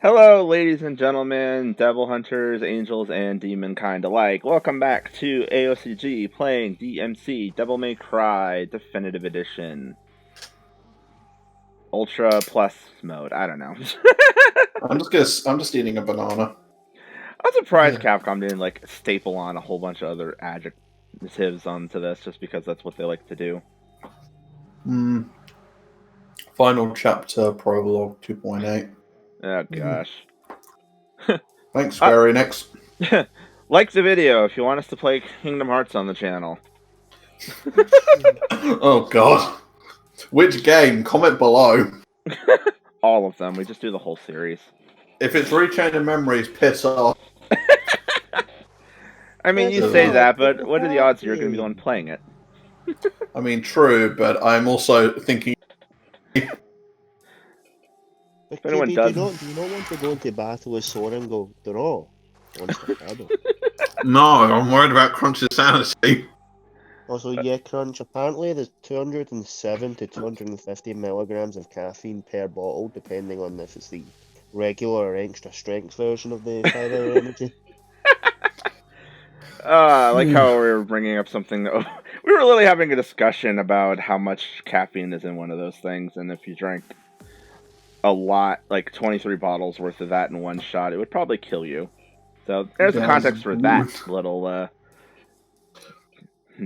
Hello, ladies and gentlemen, devil hunters, angels, and demon kind alike. Welcome back to AoCG playing DmC Devil May Cry Definitive Edition. Ultra Plus mode. I don't know. I'm just eating a banana. I'm surprised Capcom didn't like staple on a whole bunch of other adjectives onto this just because that's what they like to do. Final chapter prologue 2.8. Oh gosh. Thanks, Square Enix. Like the video if you want us to play Kingdom Hearts on the channel. Oh god. Which game? Comment below. All of them. We just do the whole series. If it's Rechain of Memories, piss off. I mean, you say that, but what are the odds you're going to be the one playing it? I mean, true, but I'm also thinking... If anyone does... do you not want to go into battle with Sora and go, draw? No, I'm worried about Crunch's sanity. Also, yeah, Crunch, apparently there's 207 to 250 milligrams of caffeine per bottle, depending on if it's the regular or extra strength version of the 5-hour energy. I like how we were bringing up something that we were literally having a discussion about how much caffeine is in one of those things, and if you drank a lot, like 23 bottles worth of that in one shot, it would probably kill you. So there's the context for that little. Right.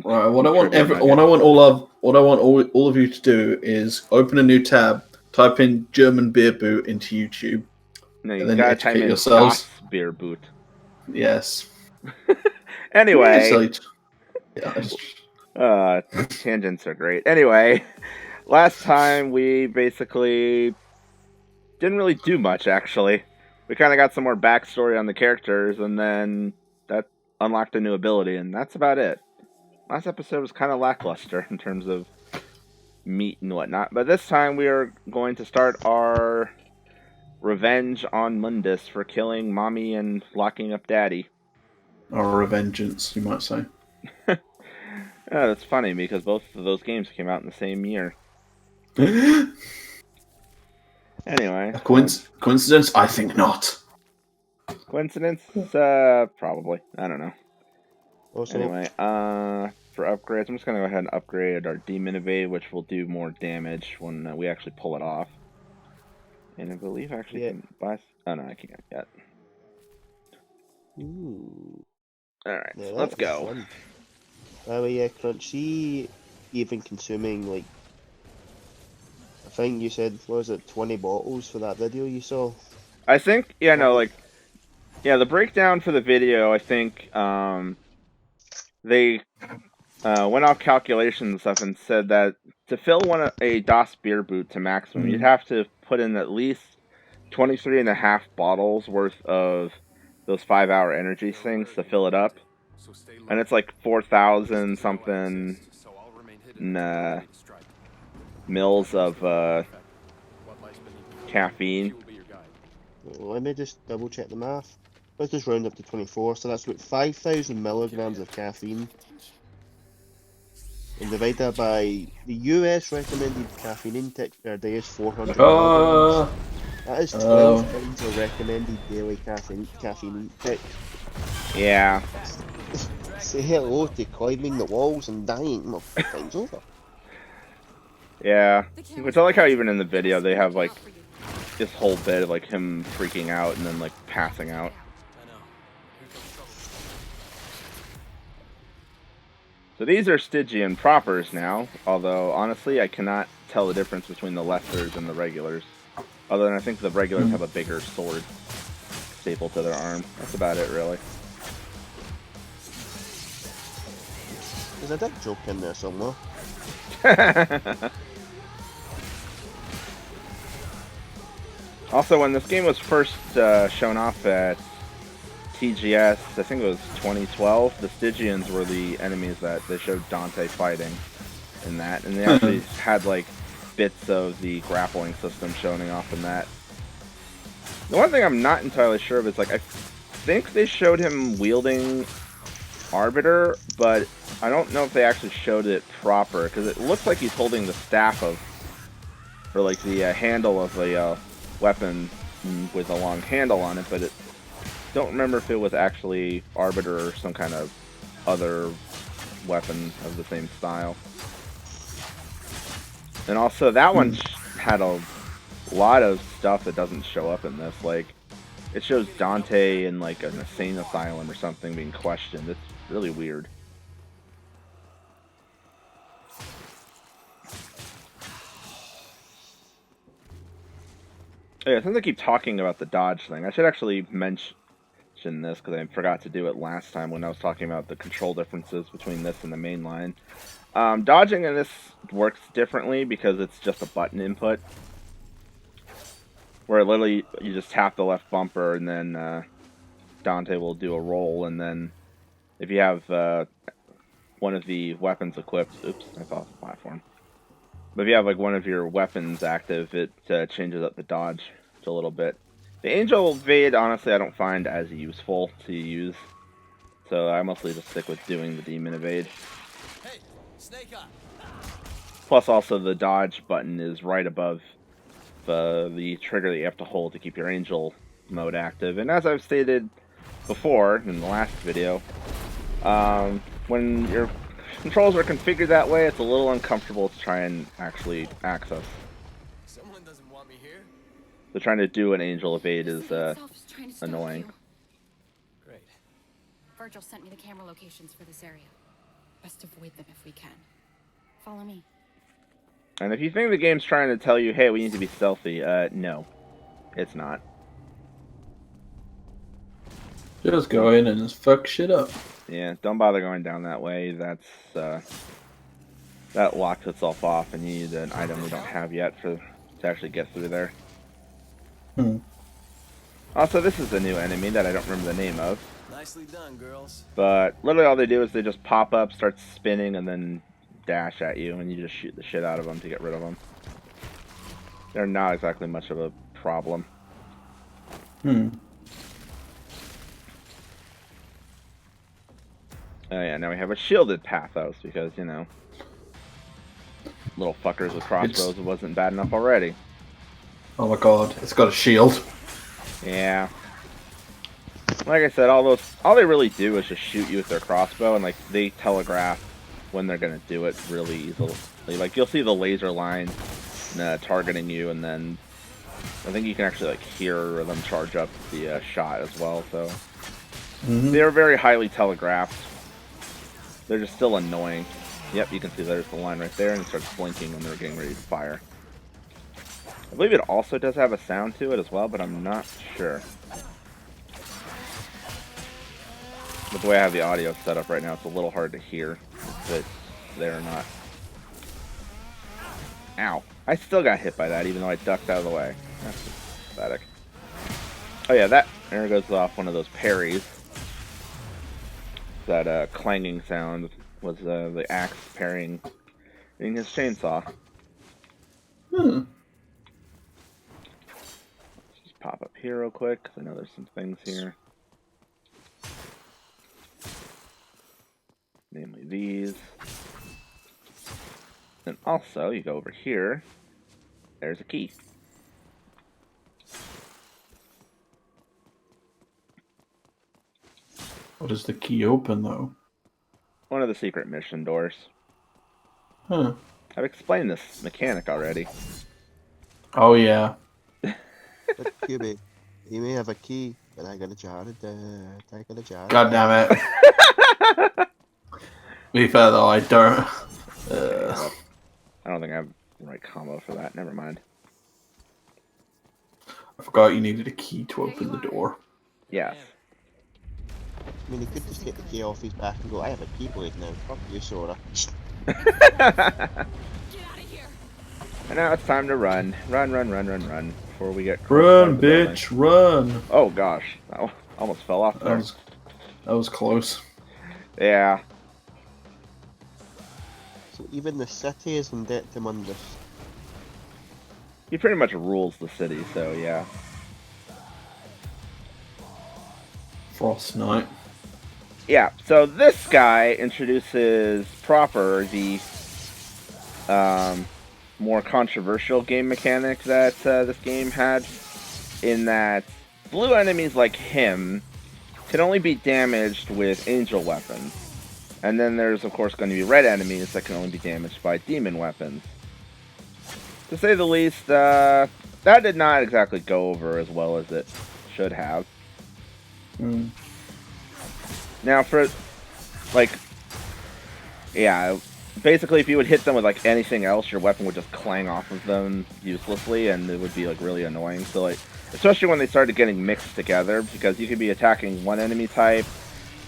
What I want all of you to do is open a new tab, type in German beer boot into YouTube. No, you gotta type in yourselves. Beer boot. Yes. Anyway. Yeah. Tangents are great. Anyway, last time we basically didn't really do much, actually. We kind of got some more backstory on the characters, and then that unlocked a new ability, and that's about it. Last episode was kind of lackluster in terms of meat and whatnot, but this time we are going to start our revenge on Mundus for killing Mommy and locking up Daddy. Or revengeance, you might say. That's funny, because both of those games came out in the same year. Anyway. Coincidence? I think not. Coincidence? Probably. I don't know. Also, anyway, for upgrades, I'm just going to go ahead and upgrade our Demon Evade, which will do more damage when we actually pull it off. And I believe I actually can buy... Oh, no, I can't yet. ooh. Alright, Yeah, let's go. Fun. Well, yeah, Crunchy, even consuming, like, I think you said, what was it, 20 bottles for that video you saw? I think, yeah, no, like, yeah, the breakdown for the video, I think, they went off calculations and stuff and said that to fill a DOS beer boot to maximum, you'd have to put in at least 23.5 bottles worth of those 5-hour energy things to fill it up. And it's like 4,000 something mils of caffeine. Let me just double check the math. Let's just round up to 24, so that's about 5,000 milligrams of caffeine. And divide that by the US recommended caffeine intake per day is 400 milligrams. That is 12 times the recommended daily caffeine intake. Yeah. Say hello to climbing the walls and dying. My time's over. Yeah. Which I like how even in the video they have like this whole bit of like him freaking out and then like passing out. So these are Stygian propers now, although honestly I cannot tell the difference between the lessers and the regulars. Other than I think the regulars have a bigger sword stapled to their arm. That's about it, really. There's a dick joke in there somewhere. Also, when this game was first shown off at TGS, I think it was 2012, the Stygians were the enemies that they showed Dante fighting in that. And they actually had, like, bits of the grappling system showing off in that. The one thing I'm not entirely sure of is, like, I think they showed him wielding Arbiter, but I don't know if they actually showed it proper, because it looks like he's holding the staff of, or like the handle of the weapon with a long handle on it, but it don't remember if it was actually Arbiter or some kind of other weapon of the same style. And also, that one had a lot of stuff that doesn't show up in this. Like, it shows Dante in like an insane asylum or something being questioned. It's really weird. Yeah, since I keep talking about the dodge thing, I should actually mention this because I forgot to do it last time when I was talking about the control differences between this and the main line. Dodging in this works differently because it's just a button input, where literally you just tap the left bumper and then Dante will do a roll, and then if you have one of the weapons equipped, oops, I fell off the platform. But if you have like one of your weapons active, it changes up the dodge a little bit. The Angel Evade, honestly, I don't find as useful to use, so I mostly just stick with doing the Demon Evade. Hey, Snake Eye. Plus, also the dodge button is right above the trigger that you have to hold to keep your Angel mode active. And as I've stated before in the last video, when your controls are configured that way, it's a little uncomfortable to try and actually access. Someone doesn't want me here. So trying to do an Angel Evade is annoying. Great. Virgil sent me the camera locations for this area. Best avoid them if we can. Follow me. And if you think the game's trying to tell you, hey, we need to be stealthy, no. It's not. Just go in and just fuck shit up. Yeah, don't bother going down that way. That's, that locks itself off, and you need an item we don't have yet to actually get through there. Also, this is a new enemy that I don't remember the name of. Nicely done, girls. But literally all they do is they just pop up, start spinning, and then dash at you, and you just shoot the shit out of them to get rid of them. They're not exactly much of a problem. Oh yeah, now we have a shielded Pathos, because, you know, little fuckers with crossbows wasn't bad enough already. Oh my god, it's got a shield. Yeah. Like I said, all they really do is just shoot you with their crossbow, and like they telegraph when they're gonna do it really easily. Like you'll see the laser line targeting you, and then I think you can actually like hear them charge up the shot as well. So they're very highly telegraphed. They're just still annoying. Yep, you can see there's the line right there, and it starts blinking when they're getting ready to fire. I believe it also does have a sound to it as well, but I'm not sure. But the way I have the audio set up right now, it's a little hard to hear if it's there or not. Ow. I still got hit by that, even though I ducked out of the way. That's pathetic. Oh yeah, that there goes off one of those parries. That clanging sound was the axe parrying in his chainsaw. Let's just pop up here real quick, because I know there's some things here. Namely these. And also, you go over here, there's a key. What does the key open, though? One of the secret mission doors. Huh. I've explained this mechanic already. Oh, yeah. But QB, you may have a key, but I got a jar of I got a jar. God damn it. To be fair, though, I don't. I don't think I have the right combo for that. Never mind. I forgot you needed a key to open the door. Yes. I mean, he could just take the key off his back and go, I have a keyblade now. Fuck you, Sora. Get out of here. And now it's time to run. Run, run, run, run, run. Before we get... Run, bitch, run! Oh, gosh. I almost fell off there. That was close. Yeah. So even the city is in debt to Mundus. He pretty much rules the city, so yeah. Frost Knight. Yeah, so this guy introduces proper the more controversial game mechanic that this game had in that blue enemies like him can only be damaged with angel weapons. And then there's, of course, going to be red enemies that can only be damaged by demon weapons. To say the least, that did not exactly go over as well as it should have. Now, for, like, yeah, basically if you would hit them with, like, anything else, your weapon would just clang off of them uselessly, and it would be, like, really annoying. So, like, especially when they started getting mixed together, because you could be attacking one enemy type,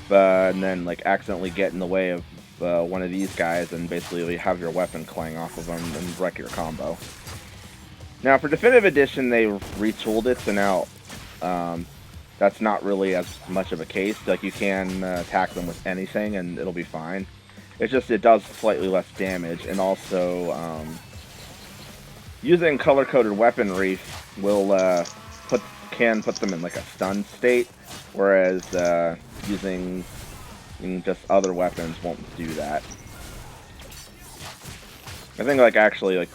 and then, like, accidentally get in the way of one of these guys, and basically have your weapon clang off of them and wreck your combo. Now, for Definitive Edition, they retooled it, so now that's not really as much of a case. Like, you can attack them with anything, and it'll be fine. It's just it does slightly less damage, and also using color-coded weaponry will can put them in like a stunned state, whereas using just other weapons won't do that. I think, like, actually, like,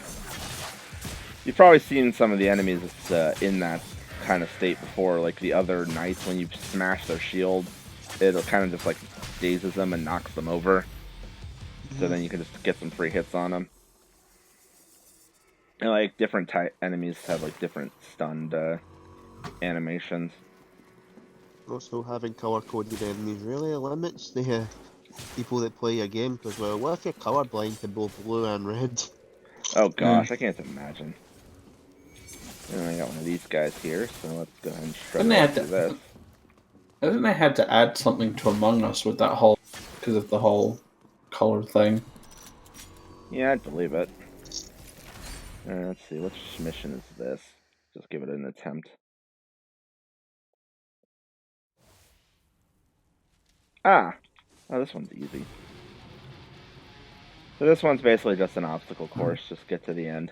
you've probably seen some of the enemies in that kind of state before, like the other knights. When you smash their shield, it'll kind of just, like, dazes them and knocks them over. So then you can just get some free hits on them. And, like, different type enemies have, like, different stunned animations. Also, having color-coded enemies really limits the people that play a game, because, well, what if you're colorblind to both blue and red? Oh gosh, I can't imagine. And I got one of these guys here, so let's go ahead and shred through this. I think they had to add something to Among Us with that whole, because of the whole color thing. Yeah, I'd believe it. Let's see, which mission is this? Just give it an attempt. Ah! Oh, this one's easy. So this one's basically just an obstacle course, just get to the end.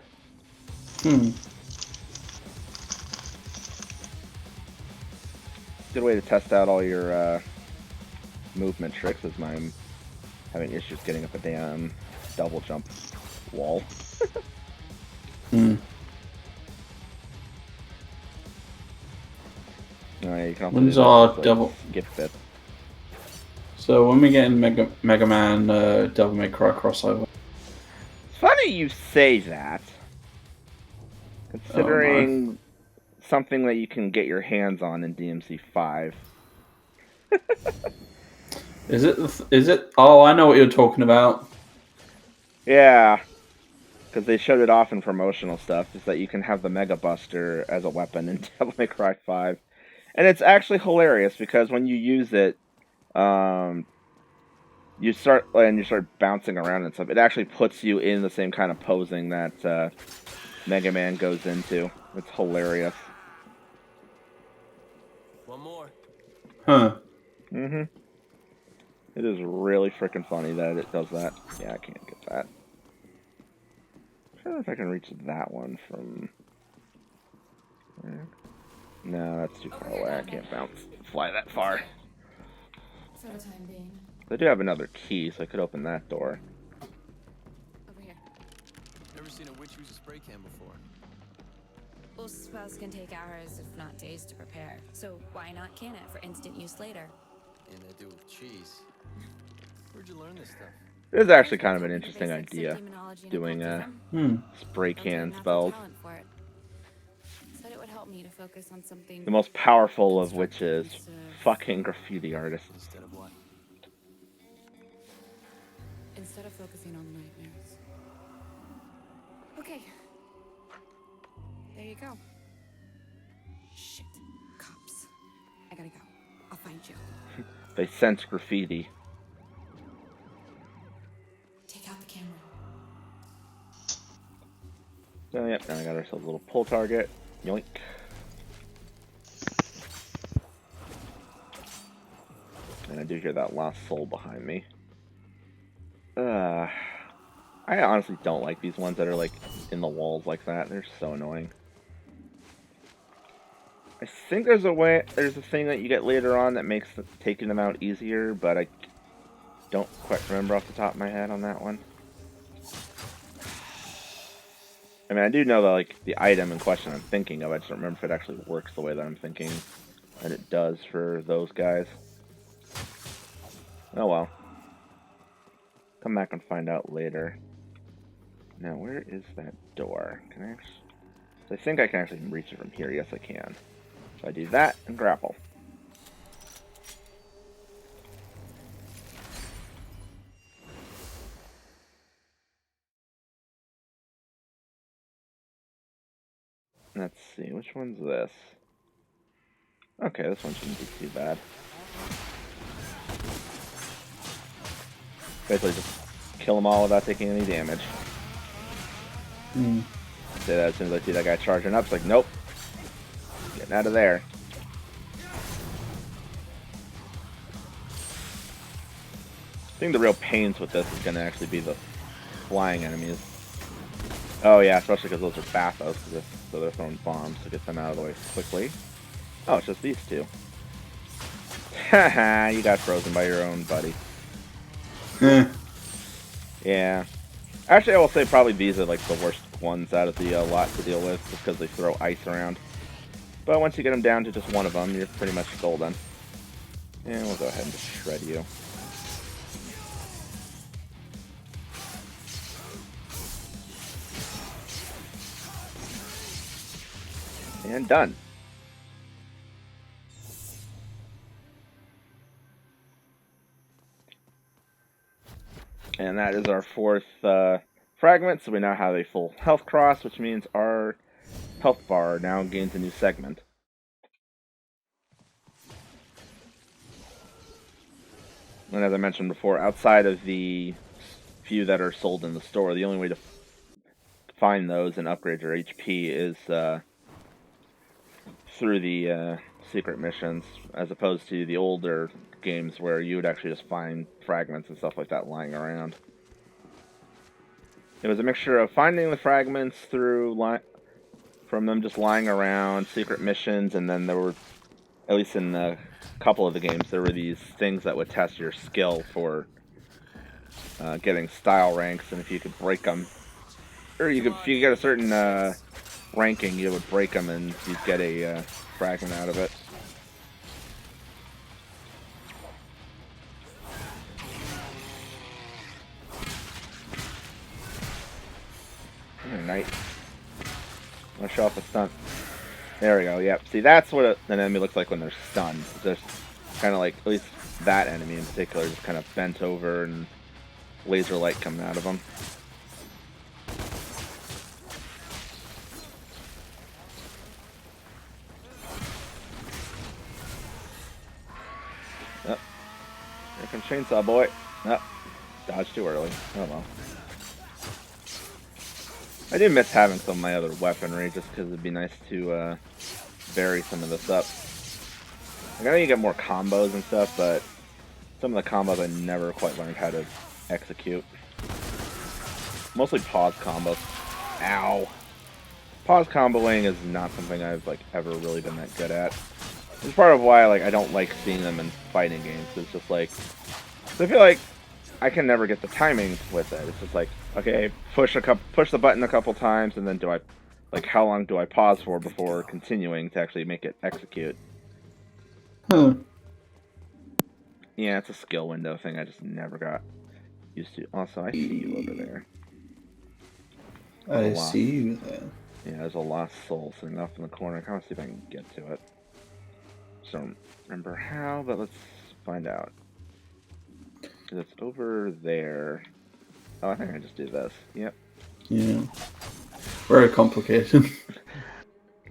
Good way to test out all your movement tricks, as I'm having issues getting up a damn double jump wall. You can When's our double skip bit? So when we get in Mega Man Devil May Cry crossover. It's funny you say that, considering something that you can get your hands on in DmC 5. Is it? Oh, I know what you're talking about. Yeah, because they showed it off in promotional stuff, is that you can have the Mega Buster as a weapon in Devil May Cry 5. And it's actually hilarious, because when you use it, you start bouncing around and stuff. It actually puts you in the same kind of posing that Mega Man goes into. It's hilarious. One more. Huh. Mm-hmm. It is really freaking funny that it does that. Yeah, I can't get that. I don't know if I can reach that one from... No, that's too far away. I can't fly that far. For the time being. I do have another key, so I could open that door. Over here. Never seen a witch use a spray can before. Well, spells can take hours, if not days, to prepare. So why not can it for instant use later? And they do with cheese. Where'd you learn this stuff? It is actually kind of an interesting Basics of idea, demonology and doing occultism. spray Don't can even have the spells. talent for it. Said it would help me to focus on something. The most powerful of which is fucking graffiti artists. Instead of what? Instead of focusing on nightmares. Okay. There you go. Shit. Cops. I gotta go. I'll find you. They sense graffiti. Take out the camera. So yep, now I got ourselves a little pull target. Yoink. And I do hear that lost soul behind me. I honestly don't like these ones that are like in the walls like that. They're so annoying. I think there's a thing that you get later on that makes taking them out easier, but I don't quite remember off the top of my head on that one. I mean, I do know that, like, the item in question I'm thinking of, I just don't remember if it actually works the way that I'm thinking that it does for those guys. Oh well. Come back and find out later. Now, where is that door? Can I actually... I think I can actually reach it from here. Yes, I can. So I do that and grapple. Let's see, which one's this? Okay, this one shouldn't be too bad. Basically just kill them all without taking any damage. Say that as soon as I see that guy charging up, it's like, nope. Getting out of there. I think the real pains with this is going to actually be the flying enemies. Oh yeah, especially because those are Bathos, so they're throwing bombs to get them out of the way quickly. Oh, it's just these two. Haha, you got frozen by your own buddy. Yeah. Actually, I will say probably these are like the worst ones out of the lot to deal with, just because they throw ice around. But once you get them down to just one of them, you're pretty much golden. And we'll go ahead and just shred you. And done. And that is our fourth fragment, so we now have a full health cross, which means our health bar now gains a new segment. And as I mentioned before, outside of the few that are sold in the store, the only way to find those and upgrade your HP is through the secret missions, as opposed to the older games where you would actually just find fragments and stuff like that lying around. It was a mixture of finding the fragments from them just lying around, secret missions, and then there were, at least in a couple of the games, there were these things that would test your skill for getting style ranks, and if you could break them, or if you get a certain ranking, you would break them and you'd get a fragment out of it. Knight. I'm gonna show off a stunt. There we go, yep. See, that's what an enemy looks like when they're stunned. It's just kind of like, at least that enemy in particular, just kind of bent over and laser light coming out of them. Yep. Here comes Chainsaw Boy. Yep. Dodged too early. Oh well. I do miss having some of my other weaponry, just because it'd be nice to vary some of this up. Like, I know you get more combos and stuff, but some of the combos I never quite learned how to execute. Mostly pause combos. Ow! Pause comboing is not something I've like ever really been that good at. It's part of why I don't like seeing them in fighting games. It's just like, I feel like I can never get the timing with it. It's just like, okay, push the button a couple times, and then how long do I pause for before continuing to actually make it execute? Huh. Yeah, it's a skill window thing I just never got used to. Also, I see you over there. I see you there. Yeah, there's a lost soul sitting off in the corner. I kind of see if I can get to it. Just don't remember how, but let's find out. It's over there. Oh, I think I just do this. Yep. Yeah. Very complicated.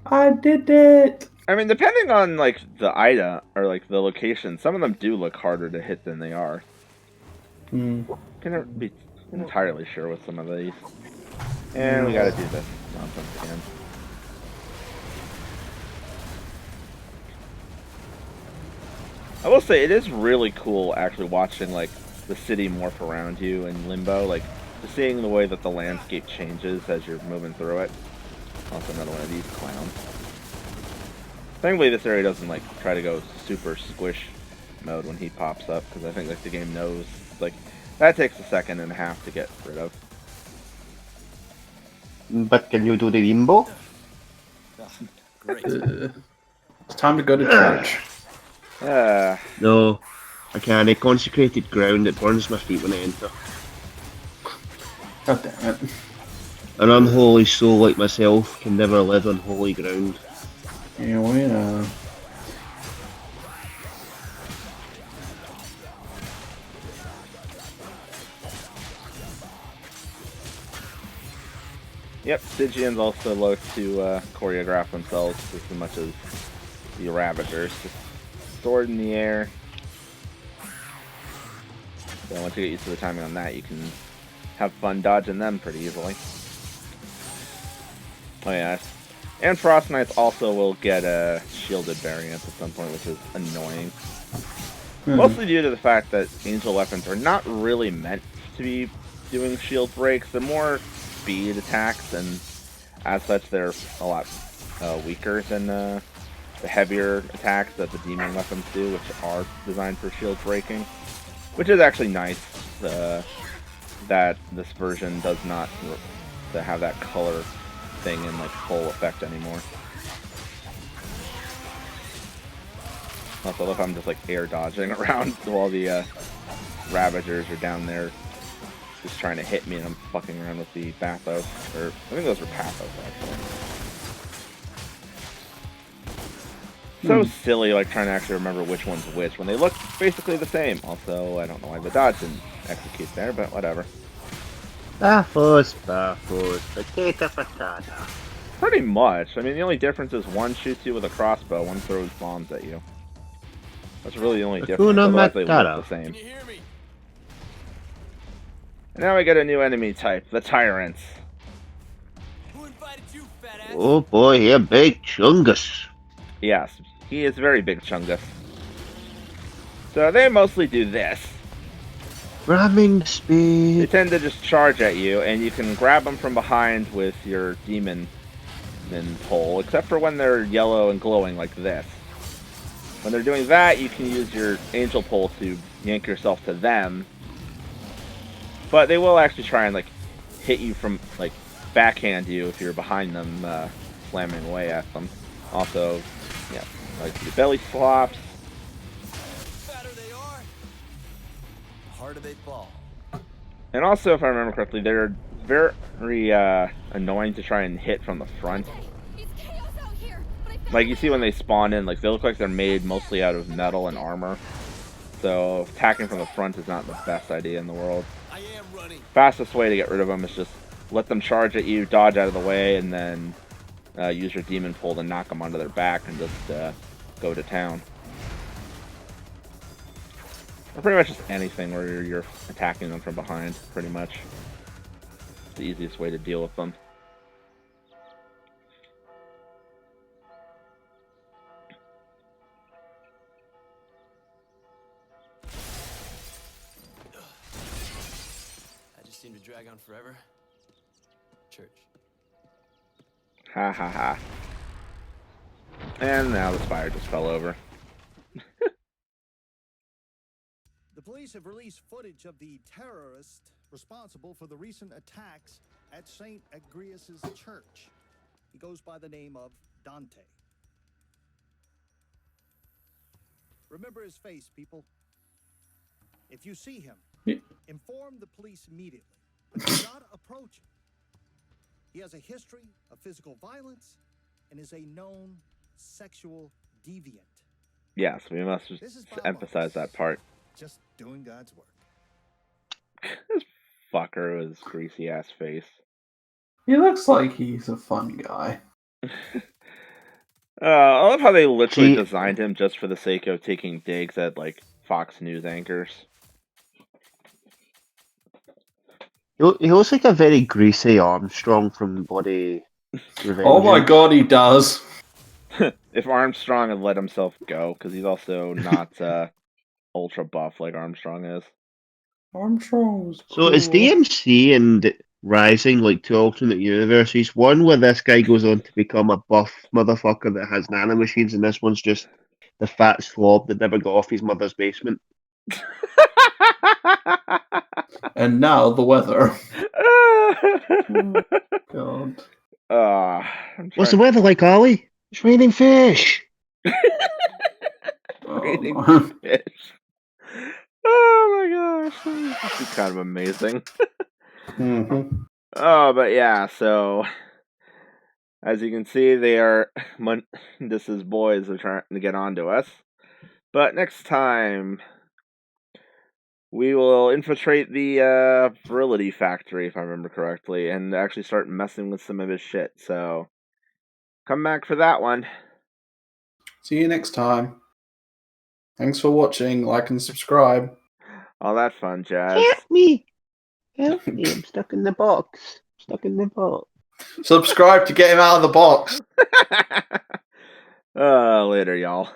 I did it! I mean, depending on, like, the item, or, like, the location, some of them do look harder to hit than they are. Hmm. Can never be entirely sure with some of these. And we gotta do this nonsense again. I will say, it is really cool actually watching, like, the city morph around you in Limbo, like, just seeing the way that the landscape changes as you're moving through it. Also another one of these clowns. Thankfully this area doesn't, like, try to go super squish mode when he pops up, because I think, like, the game knows, like, that takes a second and a half to get rid of. But can you do the limbo? Oh, great. It's time to go to church. No, I can't. Consecrated ground, it burns my feet when I enter. God damn it. An unholy soul like myself can never live on holy ground. Yeah, we Yep, Stygians also love to choreograph themselves just as much as the Ravagers. Just sword in the air. So once you get used to the timing on that, you can have fun dodging them pretty easily. Oh yeah, and Frost Knights also will get a shielded variant at some point, which is annoying. Mostly due to the fact that angel weapons are not really meant to be doing shield breaks. They're more speed attacks, and as such, they're a lot weaker than the heavier attacks that the demon weapons do, which are designed for shield breaking. Which is actually nice that this version does not have that color thing in like full effect anymore. Also, if I'm just like air dodging around while the Ravagers are down there just trying to hit me, and I'm fucking around with the Bathos, or I think those were Pathos actually. So silly, like trying to actually remember which one's which when they look basically the same. Also, I don't know why the dodge didn't execute there, but whatever. Bathos, potato, patata. Pretty much. I mean, the only difference is one shoots you with a crossbow, one throws bombs at you. That's really the only difference. Hakuna Otherwise, they look Matata. the same. Can you hear me? And now we get a new enemy type, the Tyrants. Who invited you, fat ass? Oh boy, here, big chungus. Yes, he is very big chungus. So they mostly do this. Ramming They speed. tend to just charge at you, and you can grab them from behind with your demon pole, except for when they're yellow and glowing like this. When they're doing that, you can use your angel pole to yank yourself to them. But they will actually try and like hit you from like backhand you if you're behind them, slamming away at them. Also, yeah, like your belly flops. The fatter they are, the harder they fall. And also, if I remember correctly, they're very annoying to try and hit from the front. It's chaos out here, but I found Like, you see when they spawn in, like, they look like they're made mostly out of metal and armor. So, attacking from the front is not the best idea in the world. I am running. Fastest way to get rid of them is just let them charge at you, dodge out of the way, and then use your demon pole to knock them onto their back and just go to town. Or pretty much just anything where you're attacking them from behind, pretty much. It's the easiest way to deal with them. I just seem to drag on forever. Church. Ha ha ha. And now the spire just fell over. The police have released footage of the terrorist responsible for the recent attacks at St. Agrius' church. He goes by the name of Dante. Remember his face, people. If you see him, inform the police immediately. But do not approach him. He has a history of physical violence and is a known sexual deviant. Yes, we must This is Bob emphasize that part. Just doing God's work. This fucker with his greasy ass face. He looks like he's a fun guy. I love how they literally See- designed him just for the sake of taking digs at, like, Fox News anchors. He looks like a very greasy Armstrong from Bloody Revenge. Oh my god, he does. If Armstrong had let himself go, because he's also not ultra buff like Armstrong is. Armstrong was So is cool. DmC and Rising like two alternate universes? One where this guy goes on to become a buff motherfucker that has nanomachines, and this one's just the fat slob that never got off his mother's basement. And now the weather. God. I'm What's the trying- weather like, Ollie? It's raining fish. Oh, Raining no. fish. Oh my gosh, this is kind of amazing. Mhm. Oh, but yeah, so as you can see, they are Mundus's boys are trying to get onto us. But next time, we will infiltrate the virility factory, if I remember correctly, and actually start messing with some of his shit. So come back for that one. See you next time. Thanks for watching. Like and subscribe. All that fun jazz. Help me. Help me. I'm stuck in the box. Stuck in the box. Subscribe to get him out of the box. Later, y'all.